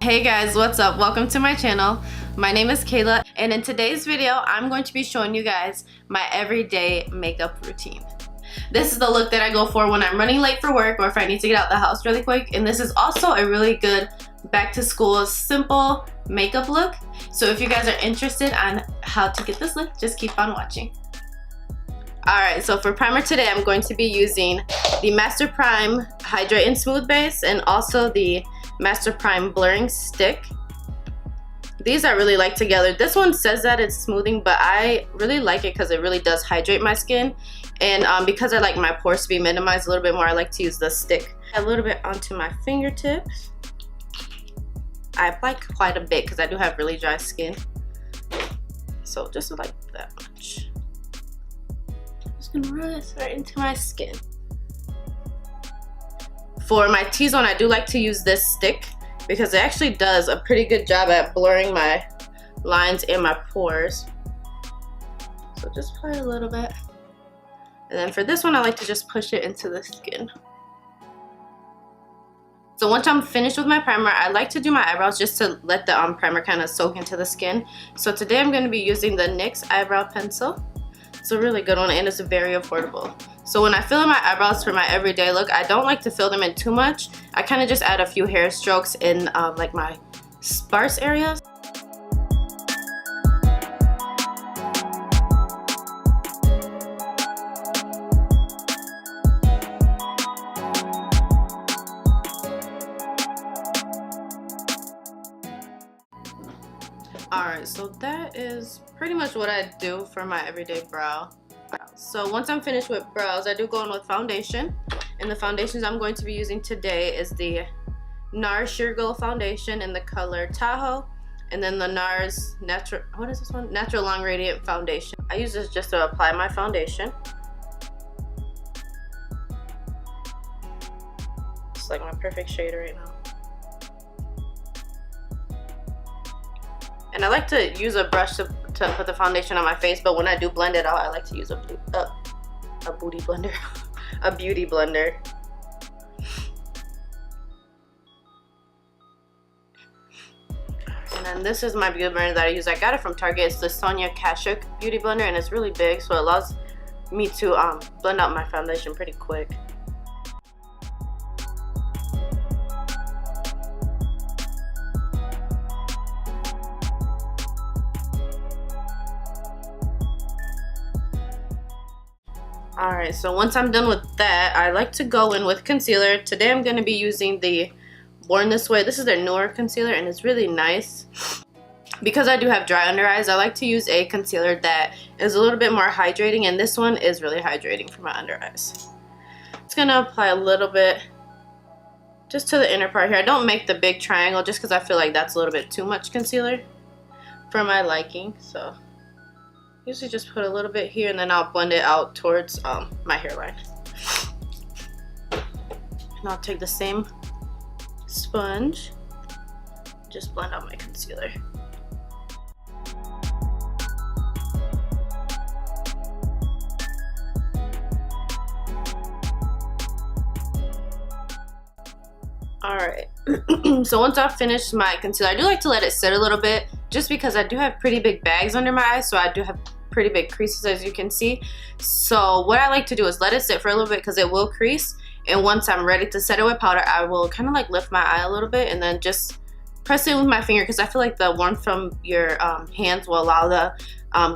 Hey guys, what's up? Welcome to my channel. My name is Kayla, and in today's video I'm going to be showing you guys my everyday makeup routine. This is the look that I go for when I'm running late for work or if I need to get out the house really quick, and this is also a really good back to school simple makeup look. So if you guys are interested on how to get this look, just keep on watching. Alright, so for primer today I'm going to be using the Master Prime Hydrate and Smooth Base and also the Master Prime Blurring Stick. These I really like together. This one says that it's smoothing, but I really like it because it really does hydrate my skin. And because I like my pores to be minimized a little bit more, I like to use the stick a little bit onto my fingertips. I apply quite a bit because I do have really dry skin. So just like that much. Just gonna run this right into my skin. For my T-zone, I do like to use this stick because it actually does a pretty good job at blurring my lines and my pores. So just apply a little bit. And then for this one, I like to just push it into the skin. So once I'm finished with my primer, I like to do my eyebrows just to let the primer kind of soak into the skin. So today I'm going to be using the NYX eyebrow pencil. It's a really good one and it's very affordable. So when I fill in my eyebrows for my everyday look, I don't like to fill them in too much. I kind of just add a few hair strokes in like my sparse areas. Alright, so that is pretty much what I do for my everyday brow. So once I'm finished with brows, I do go in with foundation. And the foundations I'm going to be using today is the NARS Sheer Glow Foundation in the color Tahoe. And then the NARS Natural Long Radiant Foundation. I use this just to apply my foundation. It's like my perfect shade right now. And I like to use a brush to put the foundation on my face, but when I do blend it out, I like to use a booty blender. A beauty blender. And then this is my beauty blender that I use. I got it from Target. It's the Sonia Kashuk beauty blender, and it's really big, so it allows me to blend out my foundation pretty quick. Alright, so once I'm done with that, I like to go in with concealer. Today I'm going to be using the Born This Way. This is their newer concealer and it's really nice. Because I do have dry under eyes, I like to use a concealer that is a little bit more hydrating, and this one is really hydrating for my under eyes. It's going to apply a little bit just to the inner part here. I don't make the big triangle just because I feel like that's a little bit too much concealer for my liking, so usually just put a little bit here and then I'll blend it out towards my hairline. And I'll take the same sponge, just blend out my concealer. Alright, so once I've finished my concealer, I do like to let it sit a little bit just because I do have pretty big bags under my eyes, so I do have pretty big creases as you can see. So what I like to do is let it sit for a little bit because it will crease, and once I'm ready to set it with powder, I will kind of like lift my eye a little bit and then just press it with my finger because I feel like the warmth from your hands will allow the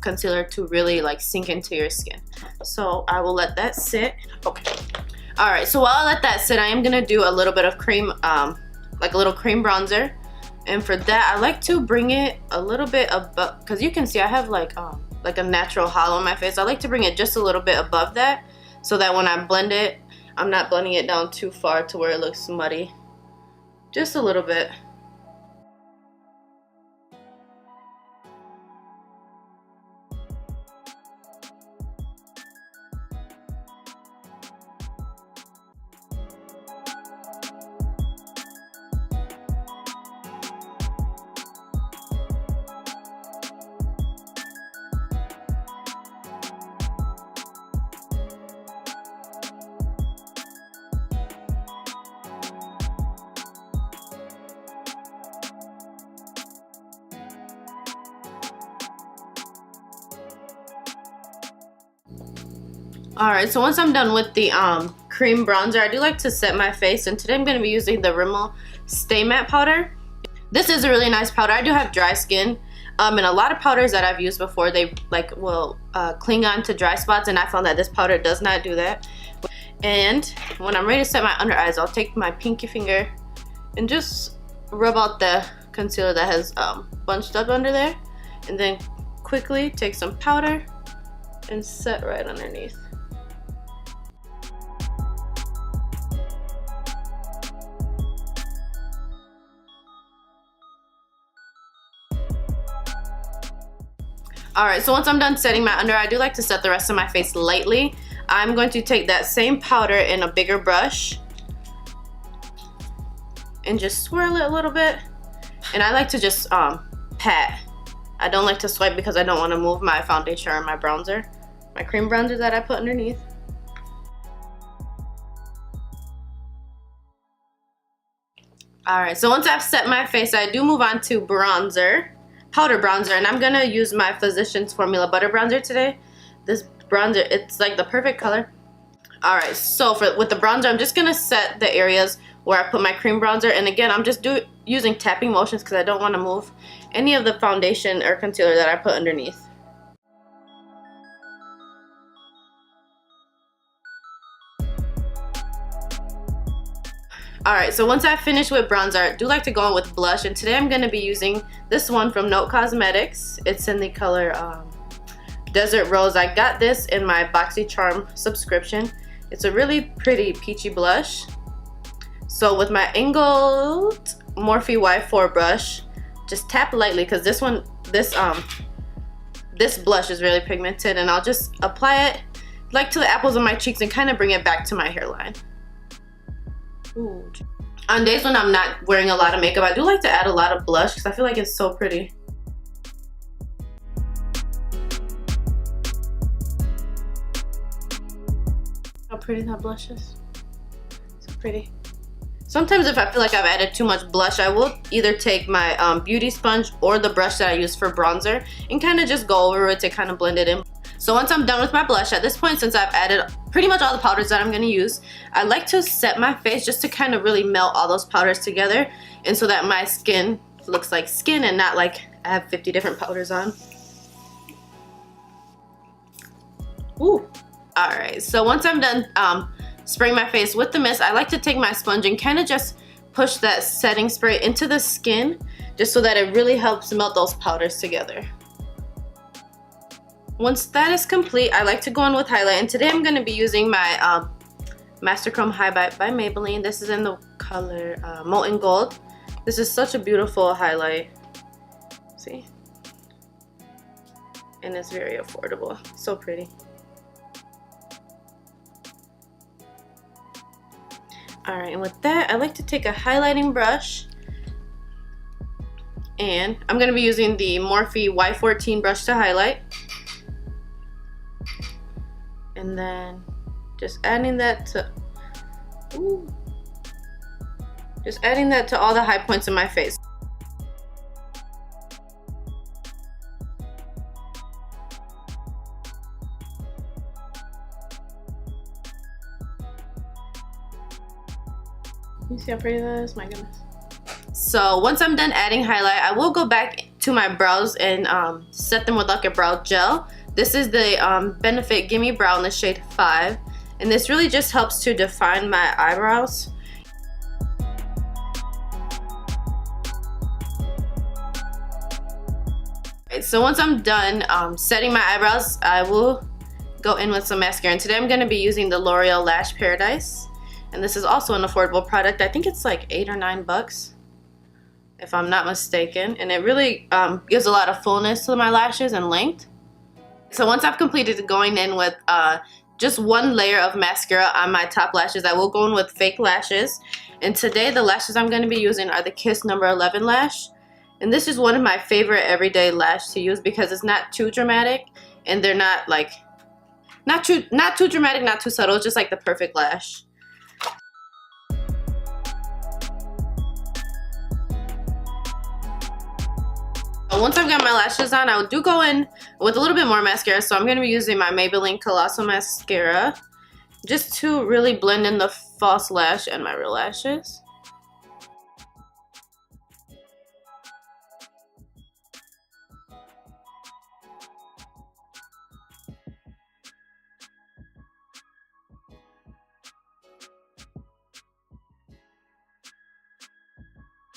concealer to really like sink into your skin. So I will let that sit. Okay. Alright, so while I let that sit, I am going to do a little bit of cream, like a little cream bronzer. And for that, I like to bring it a little bit above, because you can see I have like a natural hollow on my face. I like to bring it just a little bit above that so that when I blend it, I'm not blending it down too far to where it looks muddy. Just a little bit. Alright, so once I'm done with the cream bronzer, I do like to set my face, and today I'm going to be using the RIMMEL Stay Matte Powder. This is a really nice powder. I do have dry skin, and a lot of powders that I've used before, they will cling on to dry spots, and I found that this powder does not do that. And when I'm ready to set my under eyes, I'll take my pinky finger and just rub out the concealer that has bunched up under there, and then quickly take some powder and set right underneath. Alright, so once I'm done setting my under, I do like to set the rest of my face lightly. I'm going to take that same powder in a bigger brush and just swirl it a little bit. And I like to just pat. I don't like to swipe because I don't want to move my foundation or my bronzer, my cream bronzer that I put underneath. Alright, so once I've set my face, I do move on to bronzer. Powder bronzer, and I'm gonna use my Physicians Formula butter bronzer today. This bronzer, it's like the perfect color. Alright, so with the bronzer, I'm just gonna set the areas where I put my cream bronzer, and again, I'm just using tapping motions because I don't want to move any of the foundation or concealer that I put underneath. Alright, so once I finish with bronzer, I do like to go on with blush, and today I'm going to be using this one from Note Cosmetics. It's in the color Desert Rose. I got this in my BoxyCharm subscription. It's a really pretty peachy blush. So with my angled Morphe Y4 brush, just tap lightly because this blush is really pigmented, and I'll just apply it like to the apples of my cheeks and kind of bring it back to my hairline. Ooh. On days when I'm not wearing a lot of makeup, I do like to add a lot of blush because I feel like it's so pretty. How pretty that blush is. So pretty. Sometimes if I feel like I've added too much blush, I will either take my beauty sponge or the brush that I use for bronzer and kind of just go over it to kind of blend it in. So once I'm done with my blush, at this point, since I've added pretty much all the powders that I'm going to use, I like to set my face just to kind of really melt all those powders together, and so that my skin looks like skin and not like I have 50 different powders on. Ooh. Alright, so once I'm done spraying my face with the mist, I like to take my sponge and kind of just push that setting spray into the skin just so that it really helps melt those powders together. Once that is complete, I like to go in with highlight, and today I'm going to be using my Master Chrome Highlight by Maybelline. This is in the color Molten Gold. This is such a beautiful highlight. See? And it's very affordable. So pretty. Alright, and with that, I like to take a highlighting brush, and I'm going to be using the Morphe Y14 brush to highlight. And then just adding that to all the high points in my face. You see how pretty that is? My goodness. So once I'm done adding highlight, I will go back to my brows and set them with like a brow gel. This is the Benefit Gimme Brow in the shade 5, and this really just helps to define my eyebrows. Right, so once I'm done setting my eyebrows, I will go in with some mascara, and today I'm going to be using the L'Oreal Lash Paradise, and this is also an affordable product. I think it's like $8 or $9 if I'm not mistaken, and it really gives a lot of fullness to my lashes and length. So once I've completed going in with just one layer of mascara on my top lashes, I will go in with fake lashes. And today the lashes I'm going to be using are the Kiss No. 11 lash. And this is one of my favorite everyday lash to use because it's not too dramatic, and they're not like, not too dramatic, not too subtle, it's just like the perfect lash. Once I've got my lashes on, I do go in with a little bit more mascara. So I'm going to be using my Maybelline Colossal Mascara just to really blend in the false lash and my real lashes.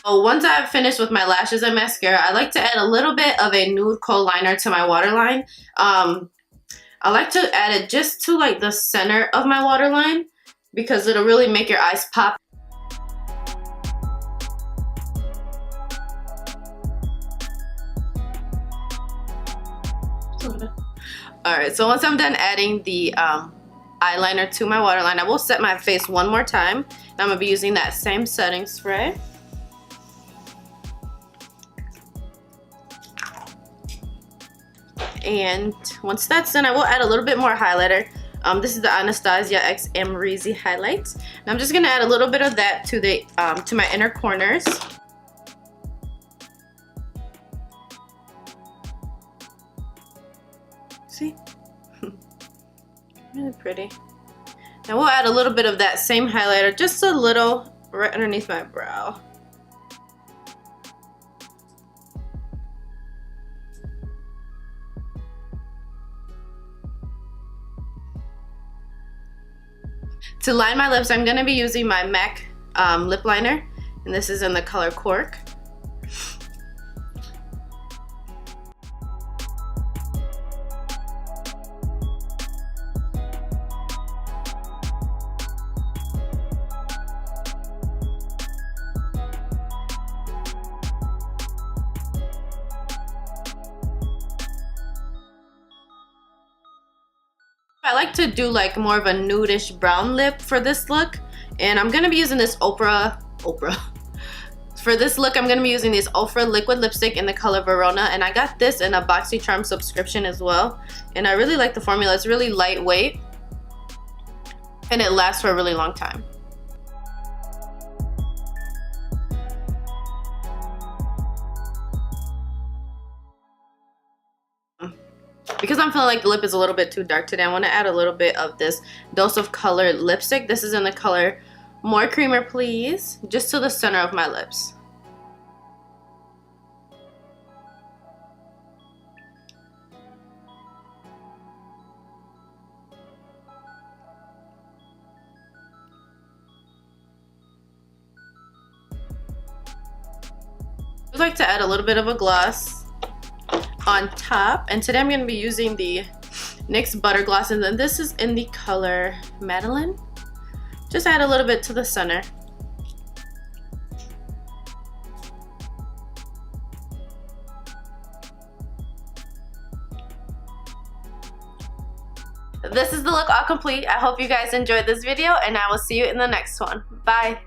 Once I've finished with my lashes and mascara, I like to add a little bit of a nude kohl liner to my waterline. I like to add it just to like the center of my waterline because it'll really make your eyes pop. Alright, so once I'm done adding the eyeliner to my waterline, I will set my face one more time. And I'm going to be using that same setting spray. And once that's done, I will add a little bit more highlighter. This is the Anastasia X Amrezy highlight. And I'm just gonna add a little bit of that to the to my inner corners. See, really pretty. Now we'll add a little bit of that same highlighter, just a little, right underneath my brow. To line my lips, I'm going to be using my MAC lip liner, and this is in the color Cork. I like to do like more of a nudish brown lip for this look, and I'm gonna be using this OFRA. For this look, I'm gonna be using this OFRA liquid lipstick in the color Verona, and I got this in a BoxyCharm subscription as well. And I really like the formula. It's really lightweight, and it lasts for a really long time. Because I'm feeling like the lip is a little bit too dark today, I want to add a little bit of this Dose of Color lipstick. This is in the color More Creamer Please, just to the center of my lips. I like to add a little bit of a gloss on top, and today I'm going to be using the NYX Butter Gloss, and then this is in the color Madeline. Just add a little bit to the center. This is the look all complete. I hope you guys enjoyed this video, and I will see you in the next one. Bye!